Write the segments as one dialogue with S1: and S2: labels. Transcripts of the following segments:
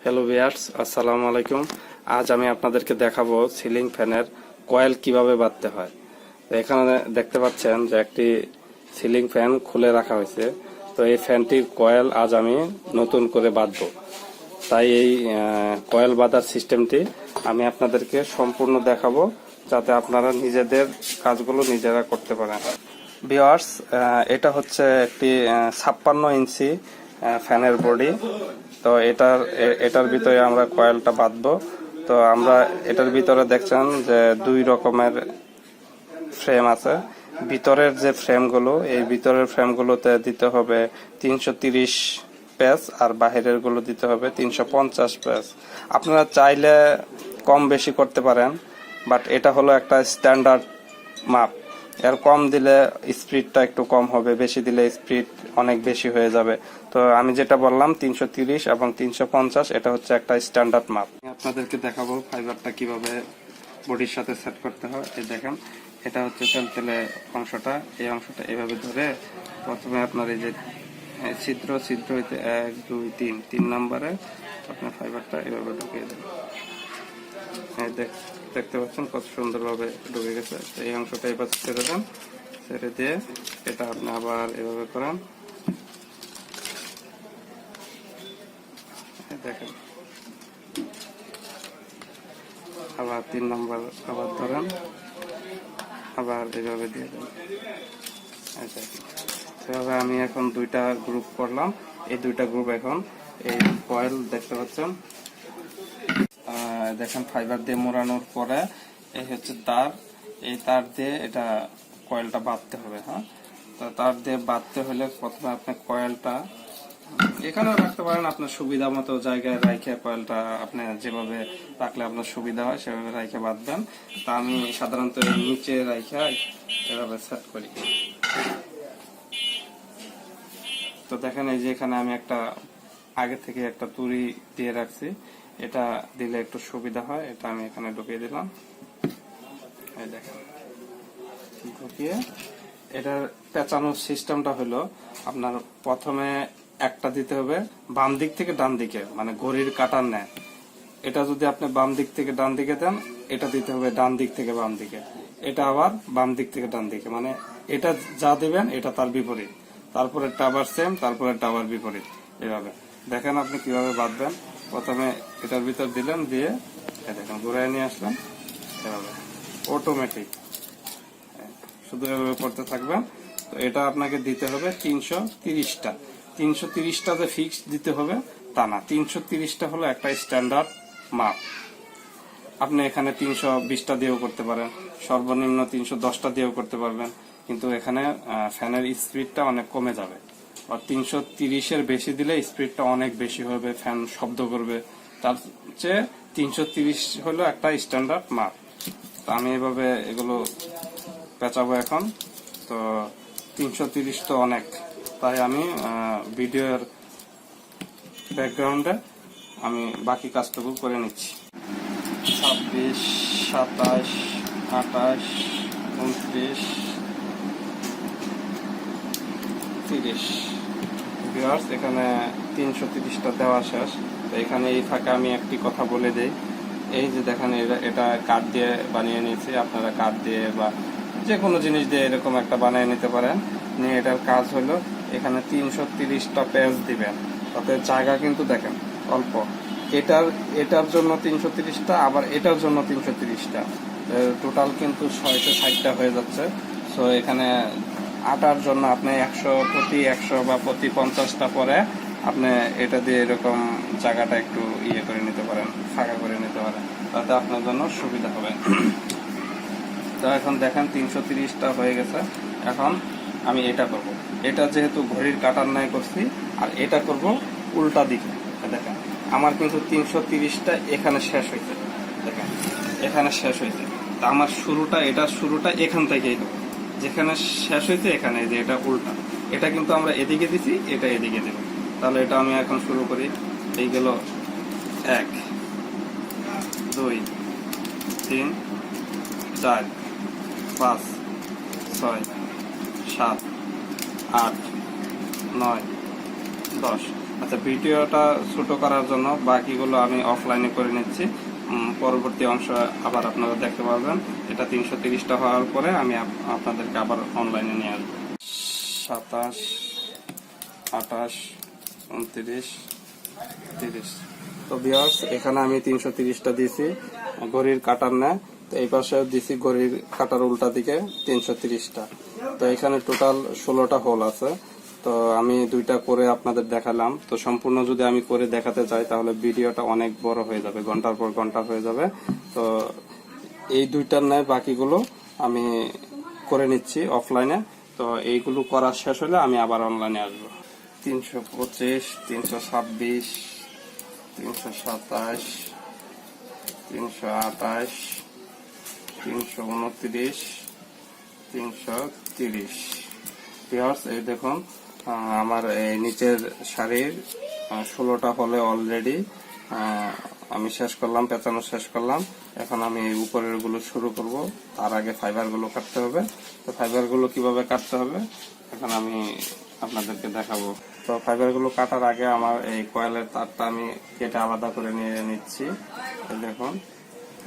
S1: Hello viewers, আসসালামু আলাইকুম। আজ আমি আপনাদেরকে দেখাবো সিলিং ফ্যানের কয়েল কিভাবে বাঁধতে হয়। তো এখানে দেখতে পাচ্ছেন যে একটি সিলিং ফ্যান খুলে রাখা হয়েছে। তো এই ফ্যানটির কয়েল আজ আমি নতুন করে বাঁধবো। তাই এই কয়েল বাঁধার সিস্টেমটি আমি আপনাদেরকে সম্পূর্ণ দেখাবো, যাতে আপনারা নিজেদের কাজগুলো নিজেরা করতে পারেন। ভিউয়ার্স, এটা হচ্ছে একটি 56 ইঞ্চি ফ্যানের বডি। তো এটার ভিতরে আমরা কয়েলটা বাঁধবো। তো আমরা এটার ভিতরে দেখছেন যে দুই রকমের ফ্রেম আছে। ভিতরের যে ফ্রেমগুলো, এই ভিতরের ফ্রেমগুলোতে দিতে হবে 330 পেজ, আর বাহিরের গুলো দিতে হবে 350 পেজ। আপনারা চাইলে কম বেশি করতে পারেন, বাট এটা হলো একটা স্ট্যান্ডার্ড মাপ। এর কম দিলে স্পিডটা একটু কম হবে, বেশি দিলে স্পিড অনেক বেশি হয়ে যাবে। তো আমি যেটা বললাম 330 এবং 350, এটা হচ্ছে একটা স্ট্যান্ডার্ড মাপ। আপনাদেরকে দেখাবো ফাইবারটা কিভাবে বডির সাথে সেট করতে হয়। এই দেখেন, এটা হচ্ছে তেলতেলে অংশটা। এই অংশটা এভাবে ধরে প্রথমে আপনার এই যে ছিদ্র হইতে 1 2 3 নম্বরে আপনার ফাইবারটা এভাবে ঢুকিয়ে দেবেন। দেখতে পাচ্ছেন কত সুন্দরভাবে ঢুকে গেছে। এই অংশটা এবার ছেড়ে দেন, ছেড়ে দিয়ে এটা আপনি আবার এভাবে করেন। দেখেন, আবার 3 নম্বর আবার ধরেন, আবার এভাবে দিয়ে দেন। সেভাবে আমি এখন দুইটা গ্রুপ করলাম। এই দুইটা গ্রুপ এখন এই কয়েল দেখতে পাচ্ছেন, দেখেন ফাইবার দিয়ে মোড়ানোর পরে এই হচ্ছে তার। এই তার দিয়ে এটা কয়েলটা বাঁধতে হবে। হ্যাঁ, তো তার দিয়ে বাঁধতে হলে প্রথমে আপনি কয়েলটা এখানেও রাখতে পারেন, আপনার সুবিধা মতো জায়গায় রাখে কয়েলটা আপনি যেভাবে রাখলে আপনার সুবিধা হয় সেভাবে রাখে বাঁধবেন। তা আমি সাধারণত নিচে রাখে এভাবে সেট করি। তো দেখেন, এই যে এখানে আমি একটা আগে থেকে একটা তুড়ি দিয়ে রাখছি, এটা দিলে একটু সুবিধা হয়। এটা আমি এখানে ঢুকিয়ে দিলাম। এই দেখেন, ঢুকিয়ে এটার পেঁচানোর সিস্টেমটা হলো আপনার প্রথমে একটা দিতে হবে বাম দিক থেকে ডান দিকে, মানে ঘড়ির কাঁটার নেয়। এটা যদি আপনি বাম দিক থেকে ডান দিকে দেন, এটা দিতে হবে ডান দিক থেকে বাম দিকে। এটা আবার বাম দিক থেকে ডান দিকে, মানে এটা যা দিবেন এটা তার বিপরীত। তারপরে আবার সেম, তারপরে আবার বিপরীত। এভাবে দেখেন আপনি কিভাবে বাঁধবেন। প্রথমে এটার ভিতর দিলেন, দিয়ে দেখেন ঘুরাই নিয়ে আসলাম। এভাবে অটোমেটিক শুধু এভাবে করতে থাকবেন। তো এটা আপনাকে দিতে হবে 330টা। 330টা যে ফিক্স দিতে হবে তা না, 330টা হলো একটা স্ট্যান্ডার্ড মাপ। আপনি এখানে 320টা দিয়েও করতে পারেন, সর্বনিম্ন 310টা দিয়েও করতে পারবেন, কিন্তু এখানে ফ্যানের স্পিডটা অনেক কমে যাবে। আর 330-এর বেশি দিলে স্পিডটা অনেক বেশি হবে, ফ্যান শব্দ করবে। তার চেয়ে 330 হলো একটা স্ট্যান্ডার্ড মাপ। তো আমি এভাবে এগুলো পেঁচাবো এখন। তো 330 তো অনেক, তাই আমি ভিডিওর ব্যাকগ্রাউন্ডে আমি বাকি কাজটুকু করে নিচ্ছি। 26 27 28 29 30। ভিউয়ার্স, এখানে 330টা দেওয়া শেষ। তো এখানে এই ফাঁকে আমি একটি কথা বলে দেই। এই যে দেখেন, এটা কাঠ দিয়ে বানিয়ে নিয়েছি। আপনারা কাঠ দিয়ে বা যে কোনো জিনিস দিয়ে এরকম একটা বানিয়ে নিতে পারেন। নিয়ে এটার কাজ হলো এখানে 330টা পেজ দিবেন। তাতে জায়গা কিন্তু দেখেন অল্প। এটার জন্য 330টা, আবার এটার জন্য 330টা, টোটাল কিন্তু 660টা হয়ে যাচ্ছে। সো এখানে আটার জন্য আপনি 100 বা প্রতি 50টা পরে আপনি এটা দিয়ে এরকম জায়গাটা একটু করে নিতে পারেন, ফাঁকা করে নিতে পারেন, তাতে আপনার জন্য সুবিধা হবে। তো এখন দেখেন 330টা হয়ে গেছে। এখন আমি এটা করব। এটা যেহেতু ঘড়ির কাঁটার ন্যায় করছি, আর এটা করব উল্টা দিকে। দেখেন, আমার কিন্তু 330টা এখানে শেষ হয়েছে। দেখেন, এখানে শেষ হয়েছে। তা আমার এটার শুরুটা এখান থেকেই দেবো, যেখানে শেষ হয়েছে এখানে। যে এটা উল্টা, এটা কিন্তু আমরা এদিকে দিছি, এটা এদিকে দেব। তাহলে এটা আমি এখন শুরু করি। এই গেল 1 2 3 4 5 6 7 8 9 10। আচ্ছা, ভিডিওটা ছোট করার জন্য বাকিগুলো আমি অফলাইনে করে নিচ্ছি। পরবর্তী অংশ আবার আপনারা দেখতে পারবেন। এটা 330টা হওয়ার পরে আমি আপনাদেরকে আবার অনলাইনে নিয়ে আসবো। 27, 28, 29, 30। তো ভিউয়ার্স, এখানে আমি 330টা দিয়েছি ঘড়ির কাটার নেয়। তো এই পাশে দিছি ঘড়ির কাটার উল্টা দিকে 330টা। তো এখানে টোটাল 16টা হোল আছে। তো আমি দুইটা করে আপনাদের দেখালাম। তো সম্পূর্ণ যদি আমি করে দেখাতে চাই তাহলে ভিডিওটা অনেক বড় হয়ে যাবে, ঘন্টার পর ঘন্টা হয়ে যাবে। তো এই দুইটার ন্যায় বাকিগুলো আমি করে নিচ্ছি অফলাইনে। তো এইগুলো করা শেষ হলে আমি আবার অনলাইনে আসবো। 325, 326, 327, 328, 329, 330। ভিউয়ার্স, এই দেখুন আমার এই নিচের শাড়ির 16টা হলে অলরেডি আমি শেষ করলাম, পেঁচানো শেষ করলাম। এখন আমি এই উপরের গুলো শুরু করব। তার আগে ফাইবার গুলো কাটতে হবে। তো ফাইবার গুলো কিভাবে কাটতে হবে এখন আমি আপনাদেরকে দেখাবো। তো ফাইবার গুলো কাটার আগে আমার এই কয়েলের তারটা আমি কেটে আলাদা করে নিয়ে নিচ্ছি। দেখুন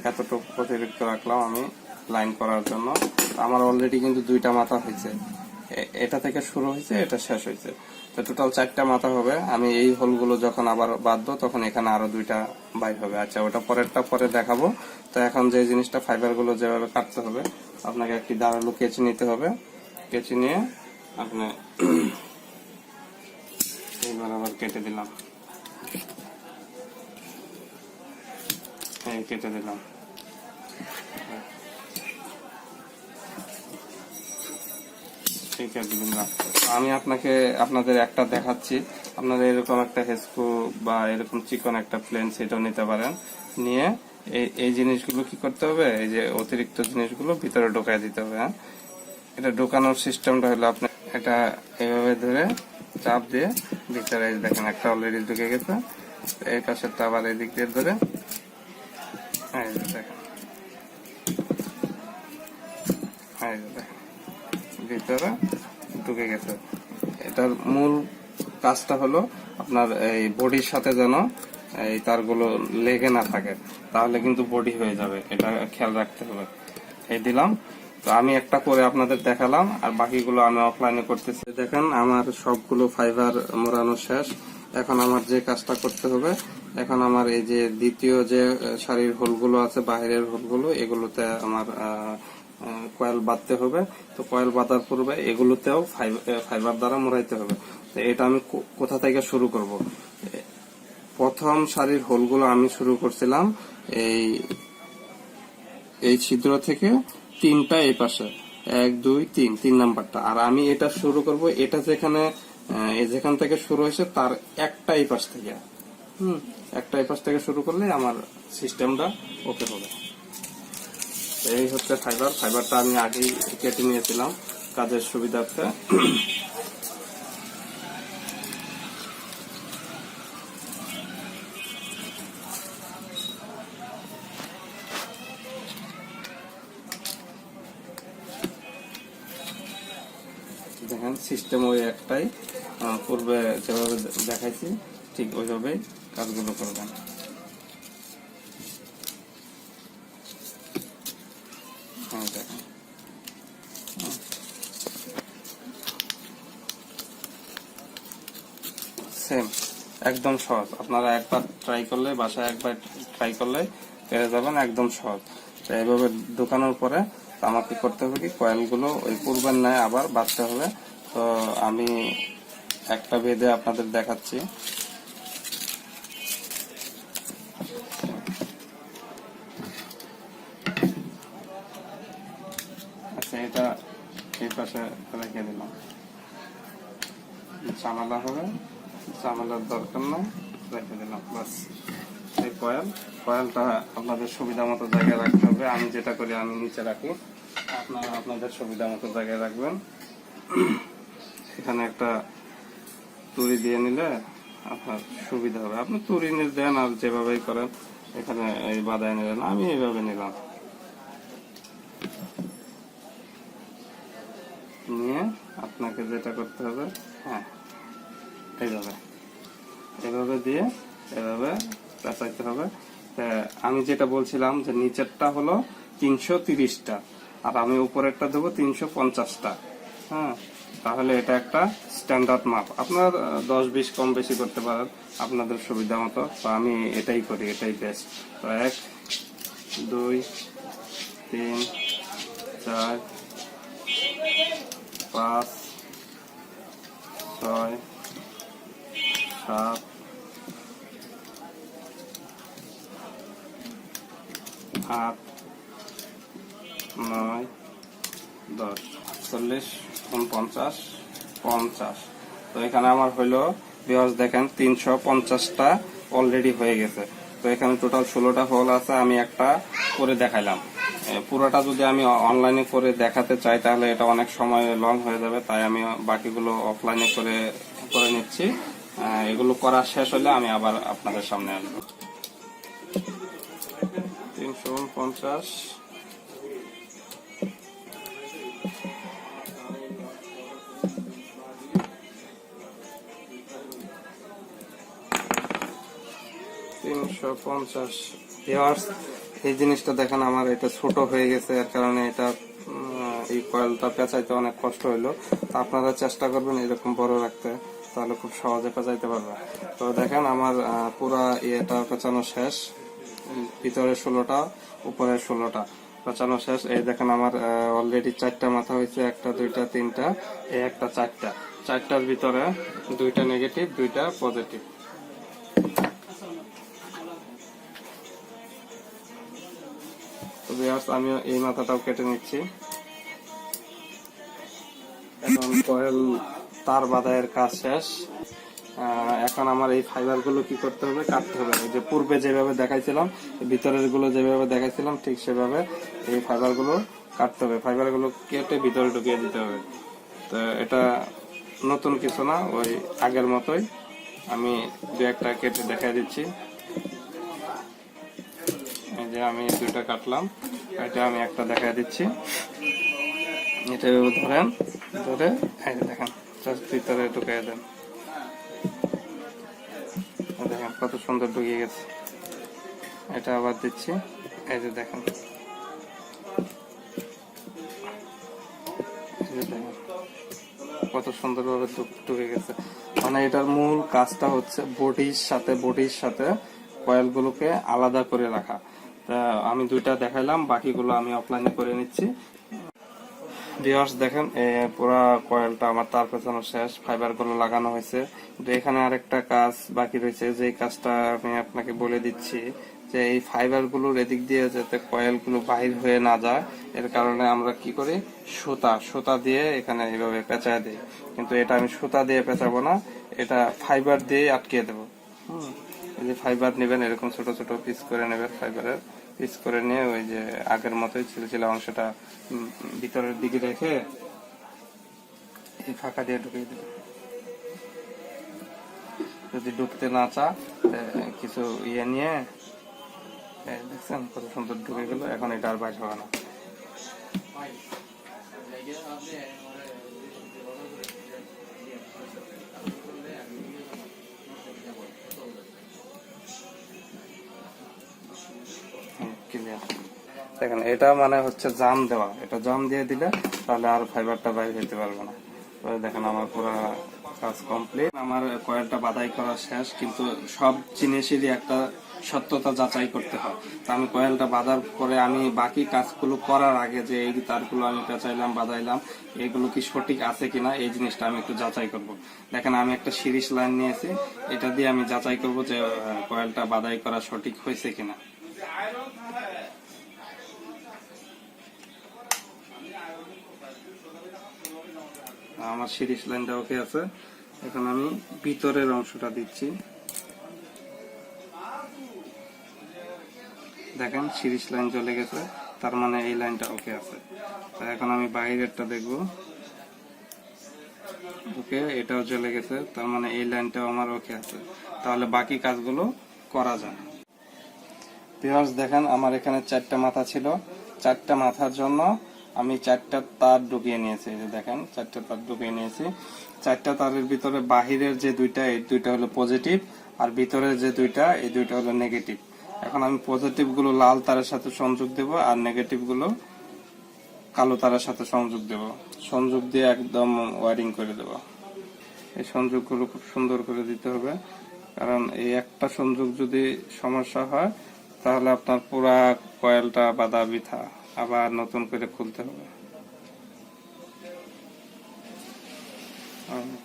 S1: এতটুকু অতিরিক্ত রাখলাম আমি লাইন করার জন্য। আমার অলরেডি কিন্তু দুইটা মাথা হয়েছে, এটা থেকে শুরু হয়েছে, এটা শেষ হয়েছে। তো টোটাল 4টা মাথা হবে। আমি এই হোলগুলো যখন আবার বাঁধবো তখন এখানে আরো 2টা বাইর হবে। আচ্ছা, ওটা পরেরটা পরে দেখাবো। তো এখন যে জিনিসটা ফাইবার গুলো যেভাবে কাটতে হবে, আপনাকে একটি ধারালো কেচি নিতে হবে। কেচি নিয়ে আপনি এইবার আবার কেটে দিলাম, কেটে দিলাম। আমি আপনাদের একটা দেখাচ্ছি। আপনারা এরকম একটা হেসকো বা এরকম চিকন একটা প্লেন সেটাও নিতে পারেন। নিয়ে এই জিনিসগুলো কি করতে হবে, এই যে অতিরিক্ত জিনিসগুলো ভিতরে ঢোকায় দিতে হবে। হ্যাঁ, এটা ঢোকানোর সিস্টেমটা হলো আপনি এটা এইভাবে ধরে চাপ দিয়ে ভিতরে দেখেন একটা অলরেডি ঢুকে গেছে। এই পাশেরটা আবার এই দিক দিয়ে ধরে দেখেন ভিতরে ঢুকে গেছে। এটার মূল কাজটা হলো আপনার এই বডির সাথে যেন এই তারগুলো লেগে না থাকে, তাহলে কিন্তু বডি হয়ে যাবে। এটা খেয়াল রাখতে হবে। এই দিলাম। তো আমি একটা করে আপনাদের দেখালাম, আর বাকিগুলো আমি অফলাইনে করতেছি। দেখেন আমার সবগুলো ফাইবার মোড়ানো শেষ। এখন আমার যে কাজটা করতে হবে, এখন আমার এই যে দ্বিতীয় যে শাড়ির হোলগুলো আছে, বাহিরের হোলগুলো, এগুলোতে আমার কয়েল বাঁধতে হবে। তো কয়েল বাঁধার পূর্বে এগুলোতেও ফাইবার দ্বারা মোড়াইতে হবে। তো এটা আমি কোথা থেকে শুরু করব? প্রথম শাড়ির হোলগুলো আমি শুরু করছিলাম এই ছিদ্র থেকে 3টা এই পাশে, 1, 2, 3 নাম্বারটা। আর আমি এটা শুরু করব, এটা যেখান থেকে শুরু হয়েছে তার একটা এই পাশ থেকে, একটা এই পাশ থেকে শুরু করলে আমার সিস্টেমটা ওকে হবে। এই হচ্ছে ফাইবারটা আমি আগেই কেটে নিয়েছিলাম কাজের সুবিধার্থে। দেখেন সিস্টেম ওই একটাই, পূর্বে যেভাবে দেখাইছি ঠিক ওইভাবেই কাজগুলো করবেন। দেখেন সেম, একদম সহজ। আপনারা একবার ট্রাই করলে, বাসায় একবার ট্রাই করলে পেরে যাবেন, একদম সহজ। তো এইভাবে ঢোকানোর পরে আমাকে করতে হবে কি, কয়েলগুলো ওই পূর্বের ন্যায় আবার বাঁধতে হবে। তো আমি একটা বেঁধে আপনাদের দেখাচ্ছি। আচ্ছা, এটা এই পাশে রেখে দিলাম। ঝামেলা হবে, ঝামেলার দরকার নাই, রেখে দিলাম বাস। এই কয়েলটা আপনাদের সুবিধা মতো জায়গায় রাখতে হবে। আমি যেটা করি, আমি নিচে রাখি, আপনারা আপনাদের সুবিধা মতো জায়গায় রাখবেন। এখানে একটা তুড়ি দিয়ে নিলে আপনার সুবিধা হবে। আপনি তুড়ি দেন আর যেভাবেই করেন, এখানে এই বাধায় নিলেন, আমি এইভাবে নিলাম। নিয়ে আপনাকে যেটা করতে হবে, এইভাবে এভাবে দিয়ে এভাবে পেঁচাইতে হবে। আমি যেটা বলছিলাম যে নিচেরটা হলো 330টা আর আমি উপরেরটা দেবো 350টা। হ্যাঁ, তাহলে এটা একটা স্ট্যান্ডার্ড মাপ। আপনার 10-20 কম বেশি করতে পারেন আপনাদের সুবিধা মতো। তো আমি এটাই করি, এটাই বেস্ট। তো 1 2 3 4 5 6 7 8 9 10 40 49 50। তো এখানে আমার হইলো ভিউয়ার্স দেখেন 350টা অলরেডি হয়ে গেছে। তো এখানে টোটাল 16টা হোল আছে, আমি একটা করে দেখাইলাম। পুরোটা যদি আমি অনলাইনে করে দেখাতে চাই তাহলে এটা অনেক সময় লং হয়ে যাবে, তাই আমি বাকিগুলো অফলাইনে করে নিচ্ছি। এগুলো করা শেষ হলে আমি আবার আপনাদের সামনে আসবো। 350 350। এই জিনিসটা দেখেন আমার এটা ছোট হয়ে গেছে, এর কারণে এটা এই কয়েলটা পেঁচাইতে অনেক কষ্ট হইলো। তো আপনারা চেষ্টা করবেন এরকম বড় রাখতে, তাহলে খুব সহজে পেঁচাইতে পারবে। তো দেখেন আমার পুরা ইয়েটা পেঁচানো শেষ, ভিতরে 16টা উপরে 16টা পেঁচানো শেষ। এই দেখেন আমার অলরেডি 4টা মাথা হয়েছে, 1টা 2টা 3টা, এই একটা 4টা। 4টার ভিতরে 2টা নেগেটিভ 2টা পজিটিভ। আমি এই মাথাটাও কেটে নিচ্ছি। এখন কয়েল তার বাঁধাইয়ের কাজ শেষ। এখন আমার এই ফাইবার গুলো কি করতে হবে, কাটতে হবে। যে পূর্বে যেভাবে দেখাইছিলাম, ভিতরের গুলো যেভাবে দেখাইছিলাম ঠিক সেভাবে এই ফাইবার গুলো কাটতে হবে। ফাইবার গুলো কেটে ভিতরে ঢুকিয়ে দিতে হবে। তো এটা নতুন কিছু না, ওই আগের মতোই। আমি 2-1টা কেটে দেখাই দিচ্ছি। এই যে আমি 2টা কাটলাম, এটা আমি একটা দেখাই দিচ্ছি। এটা ধরেন, ধরে এই যে দেখেন ভিতরে ঢুকিয়ে দেন। দেখেন কত সুন্দর ঢুকিয়ে গেছে। এটা আবার দিচ্ছি, এই যে দেখেন, কত সুন্দরভাবে ঢুকে গেছে। মানে এটার মূল কাজটা হচ্ছে বডির সাথে কয়েল গুলোকে আলাদা করে রাখা। আমি 2টা দেখাইলাম, বাকিগুলো আমি অফলাইনে করে নিচ্ছি। ভিউয়ার্স দেখেন পুরো কয়েলটা আমার তার পেছানো শেষ, ফাইবার গুলো লাগানো হয়েছে। কিন্তু এখানে আরেকটা কাজ বাকি রয়েছে, যে কাজটা আমি আপনাকে বলে দিচ্ছি। যে এই ফাইবার গুলোর এদিক দিয়ে যাতে কয়েল গুলো বাহির হয়ে না যায়, এর কারণে আমরা কি করি, সুতা দিয়ে এখানে এইভাবে পেঁচায় দিই। কিন্তু এটা আমি সুতা দিয়ে পেঁচাবো না, এটা ফাইবার দিয়ে আটকে দেবো। এই যে ফাইবার নেবেন, এরকম ছোট ছোট পিস করে নেবেন, ফাইবারের পিস করে নিয়ে ওই যে আগের মতোই ছিল অংশটা ভিতরের দিকে রেখে এই ফাঁকা দিয়ে ঢুকিয়ে দেবেন। যদি ঢুকতে না চা কিছু ইয়ে নিয়ে, দেখছেন কত সুন্দর ঢুকে গেল। এখন এটা আর বাইর হবে না। দেখেন এটা মানে হচ্ছে জাম দেওয়া, এটা জাম দিয়ে দিলে তাহলে আর ফাইবারটা বাইরে যেতে পারবে না। দেখেন আমার পুরো কাজ কমপ্লিট, আমার কয়েলটা বাধাই করা শেষ। কিন্তু সব জিনিসেরই একটা সত্যতা যাচাই করতে হয়। তো আমি কয়েলটা বাঁধার পরে আমি বাকি কাজগুলো করার আগে যে এই তারগুলো আমি পেঁচাইলাম বাঁধাইলাম, এগুলো কি সঠিক আছে কিনা এই জিনিসটা আমি একটু যাচাই করব। দেখেন আমি একটা সিরিজ লাইন নিয়েছি, এটা দিয়ে আমি যাচাই করব যে কয়েলটা বাঁধাই করা সঠিক হয়েছে কিনা। আমার সিরিজ লাইনটা ওকে আছে। এখন আমি ভিতরের অংশটা দিচ্ছি। দেখেন সিরিজ লাইন চলে গেছে, তার মানে এই লাইনটা ওকে আছে। এখন আমি বাইরেরটা দেখব, ওকে এটাও চলে গেছে, তার মানে এই লাইনটাও আমার ওকে আছে। তাহলে বাকি কাজগুলো করা যায়। ভিউয়ার্স দেখেন আমার এখানে 4টা মাথা ছিল, 4টা মাথার জন্য আমি 4টা তার ঢুকিয়ে নিয়েছি। এই যে দেখেন 4টা তার ঢুকিয়ে নিয়েছি। 4টা তারের ভিতরে বাহিরের যে 2টা, এই 2টা হলো পজিটিভ আর ভিতরে যে দুইটা, এই দুইটা হলো নেগেটিভ। এখন আমি পজিটিভ গুলো লাল তারের সাথে সংযোগ দেব, আর নেগেটিভ গুলো কালো তারের সাথে সংযোগ দেব। সংযোগ দিয়ে একদম ওয়ারিং করে দেব। এই সংযোগগুলো খুব সুন্দর করে দিতে হবে, কারণ এই একটা সংযোগ যদি সমস্যা হয় তাহলে আপনার পুরা কয়েলটা বাঁধা বৃথা, আবার নতুন করে খুলতে হবে।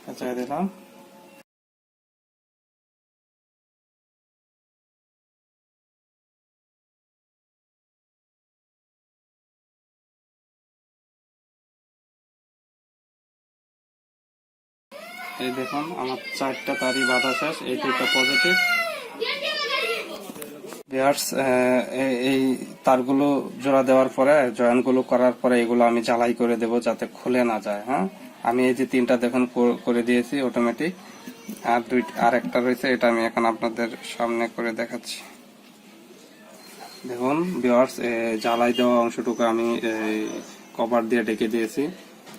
S1: পেঁচাই দিলাম। এই দেখুন আমার 4টা তারই বাঁধা শেষ, এই দুইটা পজিটিভ। এই তারগুলো জোড়া দেওয়ার পরে, জয়েন্টগুলো করার পরে এগুলো আমি ঝালাই করে দেব যাতে খুলে না যায়। হ্যাঁ, আমি এই যে 3টা দেখুন করে দিয়েছি অটোমেটিক, আর একটা রয়েছে, এটা আমি এখন আপনাদের সামনে করে দেখাচ্ছি। দেখুন ভিউয়ার্স, জ্বালাই দেওয়া অংশটুকু আমি কভার দিয়ে ঢেকে দিয়েছি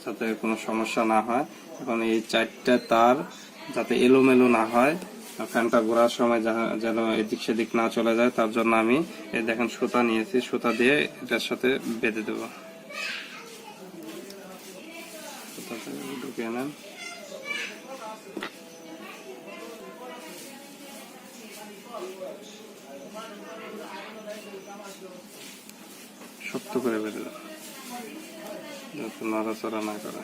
S1: যাতে কোনো সমস্যা না হয়। এখন এই 4টা তার যাতে এলোমেলো না হয়, ফ্যানটা ঘোরার সময় যেন এদিক সেদিক না চলে যায়, তার জন্য আমি এই দেখেন সুতা নিয়েছি, সুতা দিয়ে এটার সাথে বেঁধে দেব। সুতাটা ঢুকিয়ে নেন। শক্ত করে বেঁধে দেব যাতে নড়াচড়া না করে।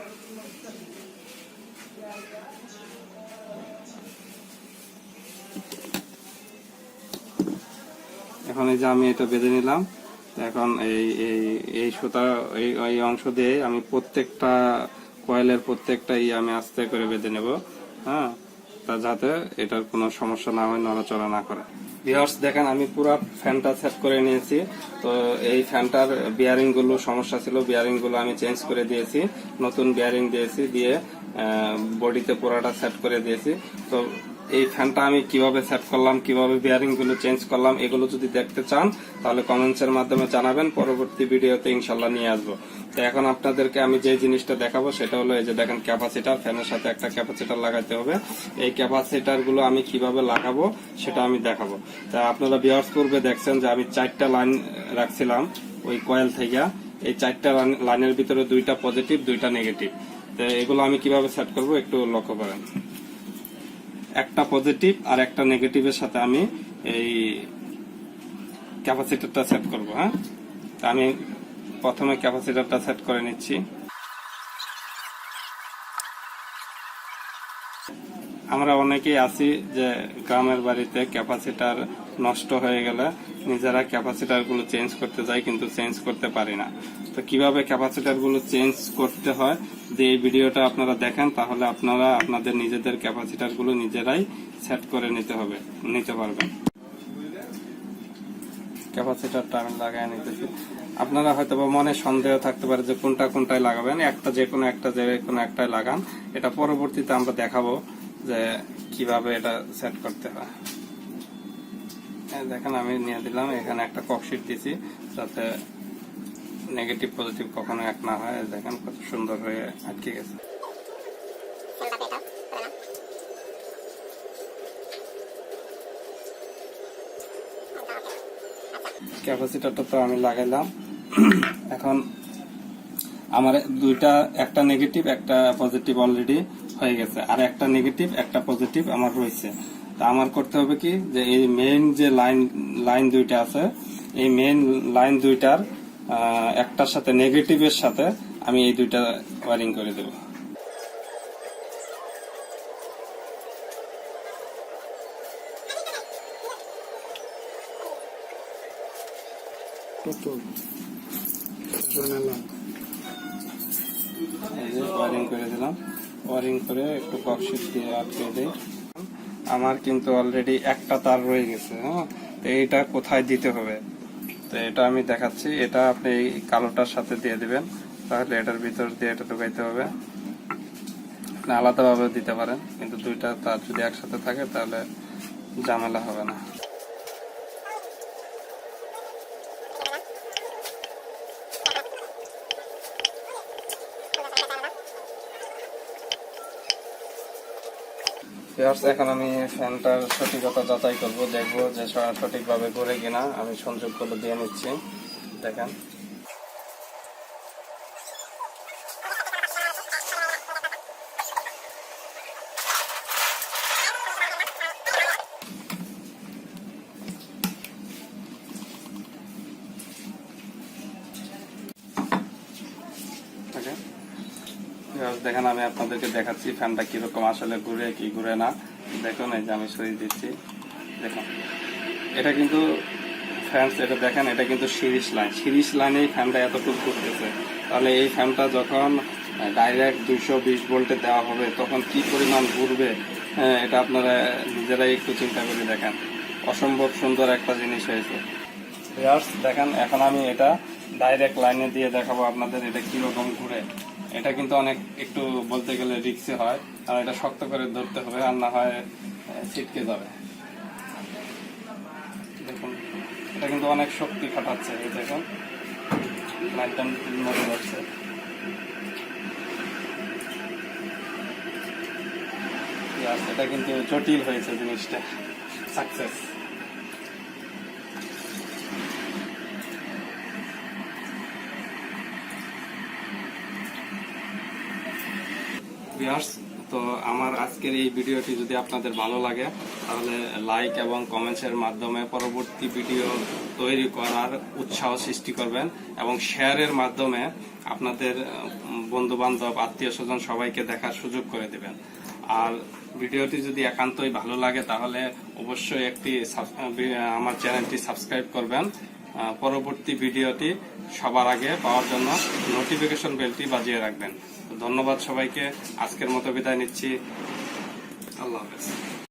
S1: এখন এই যে আমি এটা বেঁধে নিলাম। এখন এই সুতা এই অংশ দিয়ে আমি প্রত্যেকটা কয়েলের প্রত্যেকটাই আমি আস্তে করে বেঁধে নেব। হ্যাঁ, তা যাতে এটার কোনো সমস্যা না হয়, নড়াচড়া না করে। ভিউয়ার্স দেখেন আমি পুরো ফ্যানটা সেট করে নিয়েছি। তো এই ফ্যানটার বিয়ারিং গুলো সমস্যা ছিল, বিয়ারিং গুলো আমি চেঞ্জ করে দিয়েছি, নতুন বিয়ারিং দিয়েছি, দিয়ে বডিতে পুরাটা সেট করে দিয়েছি। তো এই ফ্যানটা আমি কিভাবে সেট করলাম, কিভাবে বিয়ারিং গুলো চেঞ্জ করলাম, এগুলো যদি দেখতে চান তাহলে কমেন্টস এর মাধ্যমে জানাবেন, পরবর্তী ভিডিওতে ইনশাল্লাহ নিয়ে আসবো। তো এখন আপনাদেরকে আমি যে জিনিসটা দেখাবো সেটা হলো এই যে দেখেন ক্যাপাসিটার, ফ্যানের সাথে একটা ক্যাপাসিটার লাগাতে হবে। এই ক্যাপাসিটার গুলো আমি কিভাবে লাগাবো সেটা আমি দেখাবো। তা আপনারা ভিউয়ার্স পূর্বে দেখছেন যে আমি 4টা লাইন রাখছিলাম ওই কয়েল থেকে। এই 4টা লাইনের ভিতরে 2টা পজিটিভ, 2টা নেগেটিভ। তো এগুলো আমি কিভাবে সেট করব একটু লক্ষ্য করেন। একটা পজিটিভ আর একটা নেগেটিভের সাথে আমি এই ক্যাপাসিটরটা সেট করব। হ্যাঁ, আমি প্রথমে ক্যাপাসিটরটা সেট করে নিচ্ছি। আমরা অনেকেই আছি যে গ্রামের বাড়িতে ক্যাপাসিটার নষ্ট হয়ে গেলে নিজেরা ক্যাপাসিটার গুলো চেঞ্জ করতে যাই, কিন্তু চেঞ্জ করতে পারি না। তো কিভাবে ক্যাপাসিটার গুলো চেঞ্জ করতে হয় যে এই ভিডিওটা আপনারা দেখেন, তাহলে আপনারা আপনাদের নিজেদের ক্যাপাসিটার গুলো নিজেরাই সেট করে নিতে পারবেন। ক্যাপাসিটারটা আমি লাগাই নিতেছি। আপনারা হয়তো মনে সন্দেহ থাকতে পারে যে কোনটায় লাগাবেন, যে কোনো একটাই লাগান। এটা পরবর্তীতে আমরা দেখাবো যে কিভাবে এটা সেট করতে হয়। দেখেন আমি নিয়ে দিলাম, এখানে একটা ককশিট দিছি যাতে নেগেটিভ পজিটিভ কখনো এক না হয়। দেখেন কত সুন্দর হয়ে আটকে গেছে। ক্যাপাসিটরটা তো আমি লাগাইলাম। এখন আমার একটা নেগেটিভ একটা পজিটিভ অলরেডি হয়ে গেছে, আর একটা নেগেটিভ একটা পজিটিভ আমার রয়েছে। তা আমার করতে হবে কি, যে এই মেইন যে লাইন দুইটা আছে, এই মেইন লাইন দুইটার একটার সাথে নেগেটিভের সাথে আমি এই দুইটা ওয়ারিং করে দেব। ওয়ারিং করে দিলাম, ওয়ারিং করে একটু ককশিট দিয়ে আটকে দিই। আমার কিন্তু অলরেডি একটা তার রয়ে গেছে। হ্যাঁ, তো এইটা কোথায় দিতে হবে তো এটা আমি দেখাচ্ছি। এটা আপনি এই কালোটার সাথে দিয়ে দিবেন, তাহলে এটার ভিতর দিয়ে এটা ঢুকাইতে হবে। আলাদাভাবে দিতে পারেন, কিন্তু দুইটা তার যদি একসাথে থাকে তাহলে ঝামেলা হবে না। ভিউয়ার্স, এখন আমি ফ্যানটার সঠিকতা যাচাই করব, দেখবো যে সঠিকভাবে ঘুরে কিনা। আমি সংযোগগুলো দিয়ে নিচ্ছি, দেখেন। দেখেন, আমি আপনাদেরকে দেখাচ্ছি ফ্যানটা কিরকম আসলে ঘুরে কি ঘুরে না। দেখুন, এই যে আমি সরিয়ে দিচ্ছি, দেখুন এটা কিন্তু ফ্যান, এটা দেখেন, এটা কিন্তু সিরিজ লাইনেই ফ্যানটা এতটুকু ঘুরতেছে। তাহলে এই ফ্যানটা যখন ডাইরেক্ট 220 ভোল্টে দেওয়া হবে তখন কি পরিমাণ ঘুরবে, এটা আপনারা নিজেরাই একটু চিন্তা করে দেখেন। অসম্ভব সুন্দর একটা জিনিস হয়েছে। দেখেন, এখন আমি এটা ডাইরেক্ট লাইনে দিয়ে দেখাবো আপনাদের এটা কিরকম ঘুরে। এটা কিন্তু অনেক একটু বলতে গেলে রিস্কি হয়, আর এটা শক্ত করে ধরতে হবে, আর না হয় ছিটকে যাবে। দেখুন, এটা কিন্তু অনেক শক্তি খাটাচ্ছে। এই দেখুন, লাইটটা মরে যাচ্ছে। এটা কিন্তু জটিল হয়েছে জিনিসটা, সাকসেস। তো আমার আজকের এই ভিডিওটি যদি আপনাদের ভালো লাগে তাহলে লাইক এবং কমেন্টসের মাধ্যমে পরবর্তী ভিডিও তৈরি করার উৎসাহ সৃষ্টি করবেন, এবং শেয়ারের মাধ্যমে আপনাদের বন্ধু বান্ধব, আত্মীয় স্বজন সবাইকে দেখার সুযোগ করে দেবেন। আর ভিডিওটি যদি একান্তই ভালো লাগে তাহলে অবশ্যই আমার চ্যানেলটি সাবস্ক্রাইব করবেন। পরবর্তী ভিডিওটি সবার আগে পাওয়ার জন্য নোটিফিকেশন বেলটি বাজিয়ে রাখবেন। ধন্যবাদ সবাইকে। আজকের মতো বিদায় নিচ্ছি। আল্লাহ হাফেজ।